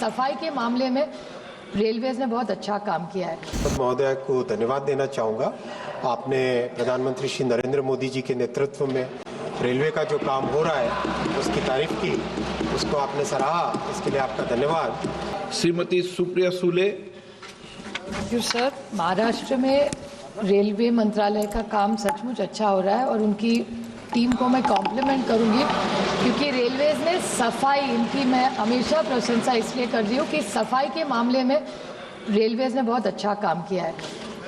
सफाई के मामले में रेलवेज ने बहुत अच्छा काम किया है। महोदय को धन्यवाद देना चाहूँगा। आपने प्रधानमंत्री श्री नरेंद्र मोदी जी के नेतृत्व में रेलवे का जो काम हो रहा है उसकी तारीफ की, उसको आपने सराहा, इसके लिए आपका धन्यवाद। श्रीमती सुप्रिया सुले। सर, महाराष्ट्र में रेलवे मंत्रालय का काम सचमुच अच्छा हो रहा है और उनकी टीम को मैं कॉम्प्लीमेंट करूंगी क्योंकि रेलवेज ने सफाई, इनकी मैं हमेशा प्रशंसा इसलिए कर रही हूँ कि सफाई के मामले में रेलवेज ने बहुत अच्छा काम किया है।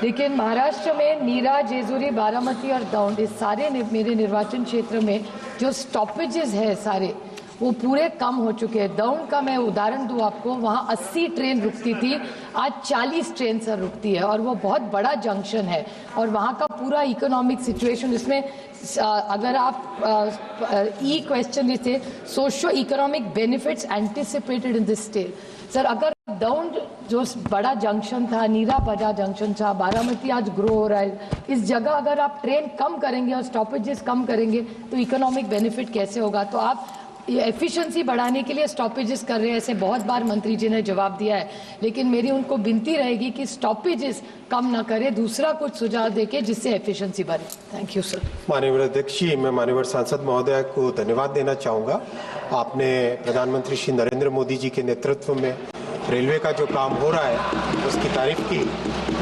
लेकिन महाराष्ट्र में नीरा, जेजुरी, बारामती और दौंड, इस सारे मेरे निर्वाचन क्षेत्र में जो स्टॉपेजेस है सारे वो पूरे कम हो चुके हैं। दौंड का मैं उदाहरण दूं आपको, वहाँ 80 ट्रेन रुकती थी, आज 40 ट्रेन सर रुकती है और वो बहुत बड़ा जंक्शन है और वहाँ का पूरा इकोनॉमिक सिचुएशन, इसमें अगर आप ई क्वेश्चन थे socio economic benefits anticipated in this state. Sir, अगर दौंड जो बड़ा जंक्शन था, नीरा बड़ा जंक्शन था, बारामती आज ग्रो हो रहा है, इस जगह अगर आप ट्रेन कम करेंगे और स्टॉपेजेस कम करेंगे तो इकोनॉमिक बेनिफिट कैसे होगा? तो आप एफिशिएंसी बढ़ाने के लिए स्टॉपेजेस कर रहे हैं, ऐसे बहुत बार मंत्री जी ने जवाब दिया है, लेकिन मेरी उनको विनती रहेगी कि स्टॉपेजेस कम ना करें, दूसरा कुछ सुझाव देके जिससे एफिशिएंसी बढ़े। Thank you sir. माननीय अध्यक्ष जी, मैं माननीय सांसद महोदय को धन्यवाद देना चाहूँगा। आपने प्रधानमंत्री श्री नरेंद्र मोदी जी के नेतृत्व में रेलवे का जो काम हो रहा है उसकी तारीफ की,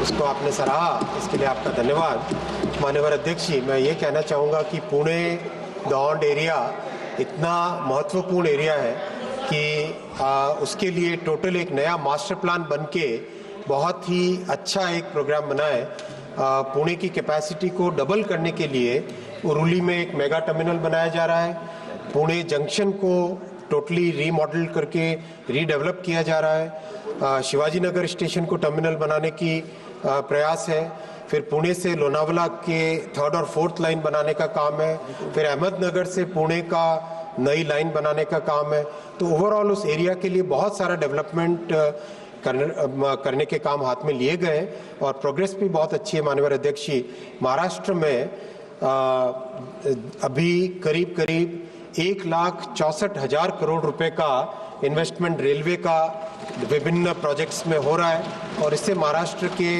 उसको आपने सराहा, इसके लिए आपका धन्यवाद। माननीय अध्यक्ष जी, मैं ये कहना चाहूँगा कि पुणे दौंड एरिया इतना महत्वपूर्ण एरिया है कि उसके लिए टोटल एक नया मास्टर प्लान बनके बहुत ही अच्छा एक प्रोग्राम बना है। पुणे की कैपेसिटी को डबल करने के लिए उरुली में एक मेगा टर्मिनल बनाया जा रहा है। पुणे जंक्शन को टोटली रीमॉडल करके रीडेवलप किया जा रहा है। शिवाजी नगर स्टेशन को टर्मिनल बनाने की प्रयास है। फिर पुणे से लोनावला के 3rd और 4th लाइन बनाने का काम है। फिर अहमदनगर से पुणे का नई लाइन बनाने का काम है। तो ओवरऑल उस एरिया के लिए बहुत सारा डेवलपमेंट करने के काम हाथ में लिए गए और प्रोग्रेस भी बहुत अच्छी है। माननीय अध्यक्ष जी, महाराष्ट्र में अभी करीब 1,64,000 करोड़ रुपए का इन्वेस्टमेंट रेलवे का विभिन्न प्रोजेक्ट्स में हो रहा है और इससे महाराष्ट्र के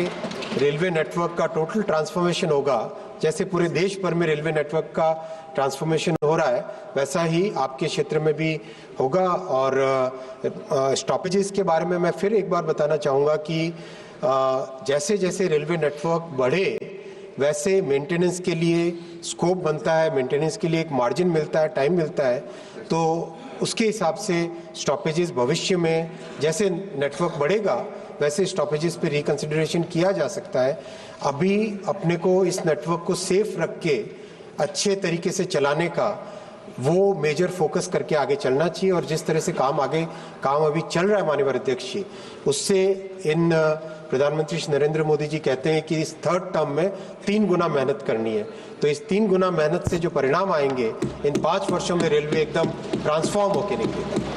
रेलवे नेटवर्क का टोटल ट्रांसफॉर्मेशन होगा। जैसे पूरे देश भर में रेलवे नेटवर्क का ट्रांसफॉर्मेशन हो रहा है वैसा ही आपके क्षेत्र में भी होगा। और स्टॉपेजेस के बारे में मैं फिर एक बार बताना चाहूँगा कि जैसे जैसे रेलवे नेटवर्क बढ़े वैसे मेंटेनेंस के लिए स्कोप बनता है, मेंटेनेंस के लिए एक मार्जिन मिलता है, टाइम मिलता है। तो उसके हिसाब से स्टॉपेजेस भविष्य में जैसे नेटवर्क बढ़ेगा वैसे स्टॉपेजेस पे रिकंसिडरेशन किया जा सकता है। अभी अपने को इस नेटवर्क को सेफ रख के अच्छे तरीके से चलाने का वो मेजर फोकस करके आगे चलना चाहिए और जिस तरह से काम अभी चल रहा है माननीय अध्यक्ष जी, उससे इन प्रधानमंत्री श्री नरेंद्र मोदी जी कहते हैं कि इस 3rd टर्म में 3 गुना मेहनत करनी है। तो इस 3 गुना मेहनत से जो परिणाम आएंगे इन 5 वर्षों में रेलवे एकदम ट्रांसफॉर्म होकर निकलेगा।